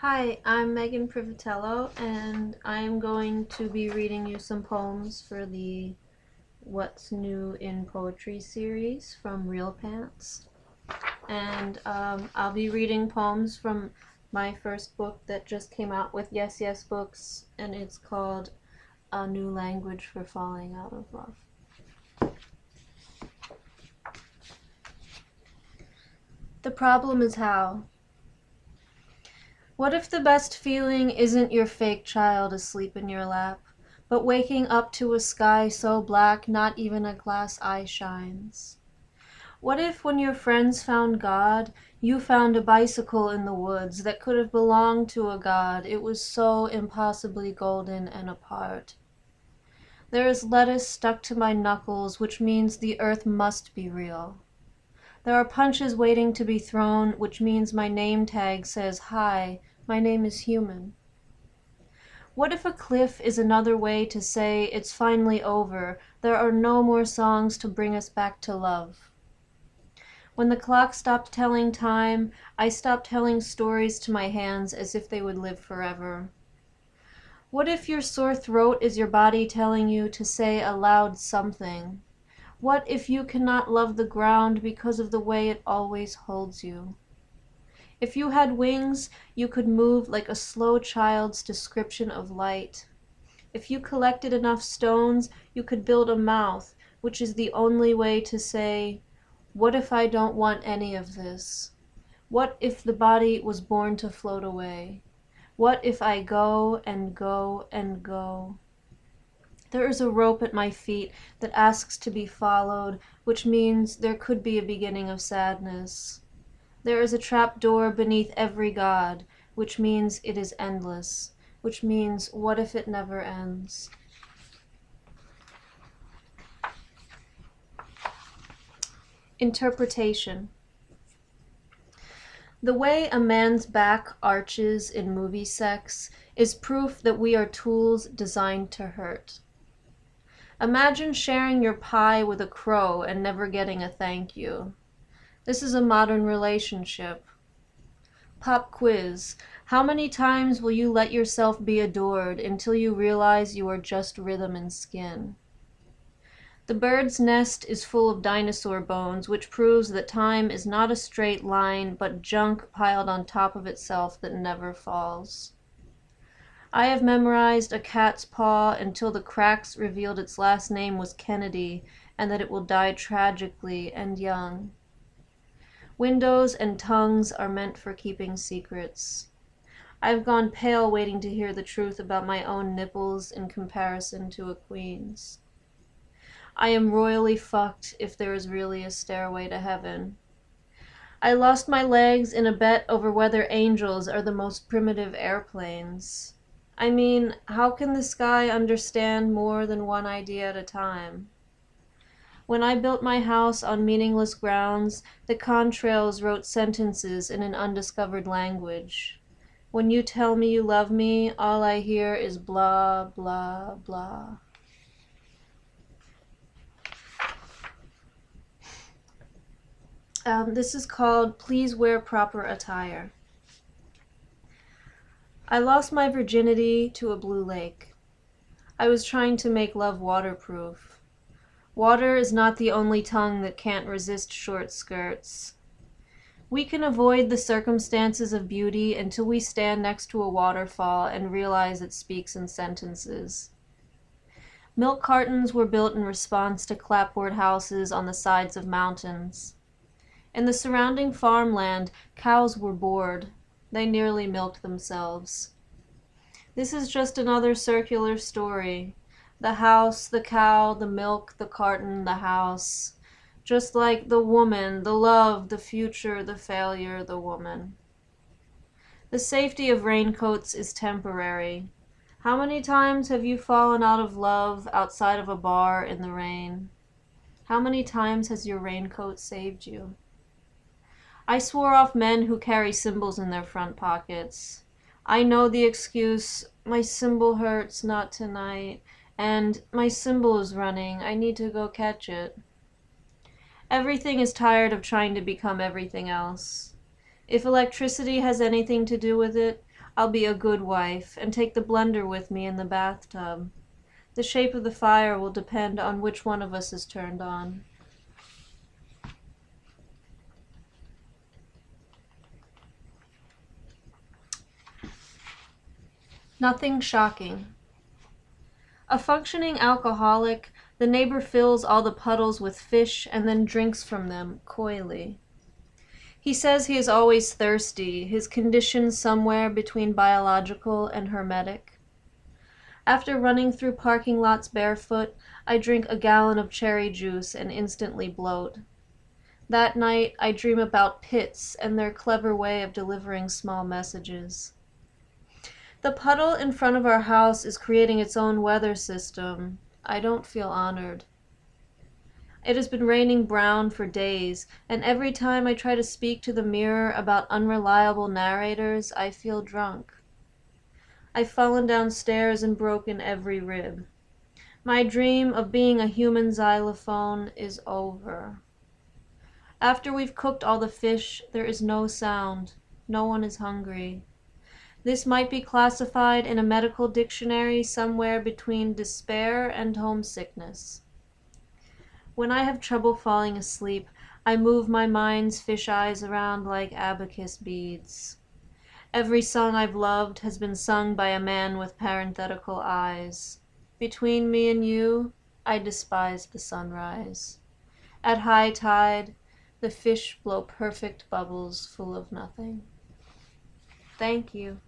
Hi, I'm Meghan Privitello, and I'm going to be reading you some poems for the What's New in Poetry series from Real Pants. And I'll be reading poems from my first book that just came out with Yes Yes Books, and it's called A New Language for Falling Out of Love. The problem is how. What if the best feeling isn't your fake child asleep in your lap, but waking up to a sky so black not even a glass eye shines? What if when your friends found God, you found a bicycle in the woods that could have belonged to a god, it was so impossibly golden and apart? There is lettuce stuck to my knuckles, which means the earth must be real. There are punches waiting to be thrown, which means my name tag says, "Hi, my name is human." What if a cliff is another way to say it's finally over, there are no more songs to bring us back to love? When the clock stopped telling time, I stopped telling stories to my hands as if they would live forever. What if your sore throat is your body telling you to say aloud something? What if you cannot love the ground because of the way it always holds you? If you had wings, you could move like a slow child's description of light. If you collected enough stones, you could build a mouth, which is the only way to say, "What if I don't want any of this? What if the body was born to float away? What if I go and go and go?" There is a rope at my feet that asks to be followed, which means there could be a beginning of sadness. There is a trap door beneath every god, which means it is endless, which means what if it never ends? Interpretation. The way a man's back arches in movie sex is proof that we are tools designed to hurt. Imagine sharing your pie with a crow and never getting a thank you. This is a modern relationship. Pop quiz. How many times will you let yourself be adored until you realize you are just rhythm and skin? The bird's nest is full of dinosaur bones, which proves that time is not a straight line, but junk piled on top of itself that never falls. I have memorized a cat's paw until the cracks revealed its last name was Kennedy, and that it will die tragically and young. Windows and tongues are meant for keeping secrets. I've gone pale waiting to hear the truth about my own nipples in comparison to a queen's. I am royally fucked if there is really a stairway to heaven. I lost my legs in a bet over whether angels are the most primitive airplanes. I mean, how can the sky understand more than one idea at a time? When I built my house on meaningless grounds, the contrails wrote sentences in an undiscovered language. When you tell me you love me, all I hear is blah, blah, blah. This is called Please Wear Proper Attire. I lost my virginity to a blue lake. I was trying to make love waterproof. Water is not the only tongue that can't resist short skirts. We can avoid the circumstances of beauty until we stand next to a waterfall and realize it speaks in sentences. Milk cartons were built in response to clapboard houses on the sides of mountains. In the surrounding farmland, cows were bored. They nearly milked themselves. This is just another circular story. The house, the cow, the milk, the carton, the house. Just like the woman, the love, the future, the failure, the woman. The safety of raincoats is temporary. How many times have you fallen out of love outside of a bar in the rain? How many times has your raincoat saved you? I swore off men who carry symbols in their front pockets. I know the excuse, "My symbol hurts, not tonight," and "My symbol is running, I need to go catch it." Everything is tired of trying to become everything else. If electricity has anything to do with it, I'll be a good wife and take the blender with me in the bathtub. The shape of the fire will depend on which one of us is turned on. Nothing shocking. A functioning alcoholic, the neighbor fills all the puddles with fish and then drinks from them coyly. He says he is always thirsty, his condition somewhere between biological and hermetic. After running through parking lots barefoot, I drink a gallon of cherry juice and instantly bloat. That night, I dream about pits and their clever way of delivering small messages. The puddle in front of our house is creating its own weather system. I don't feel honored. It has been raining brown for days, and every time I try to speak to the mirror about unreliable narrators, I feel drunk. I've fallen downstairs and broken every rib. My dream of being a human xylophone is over. After we've cooked all the fish, there is no sound. No one is hungry. This might be classified in a medical dictionary somewhere between despair and homesickness. When I have trouble falling asleep, I move my mind's fish eyes around like abacus beads. Every song I've loved has been sung by a man with parenthetical eyes. Between me and you, I despise the sunrise. At high tide, the fish blow perfect bubbles full of nothing. Thank you.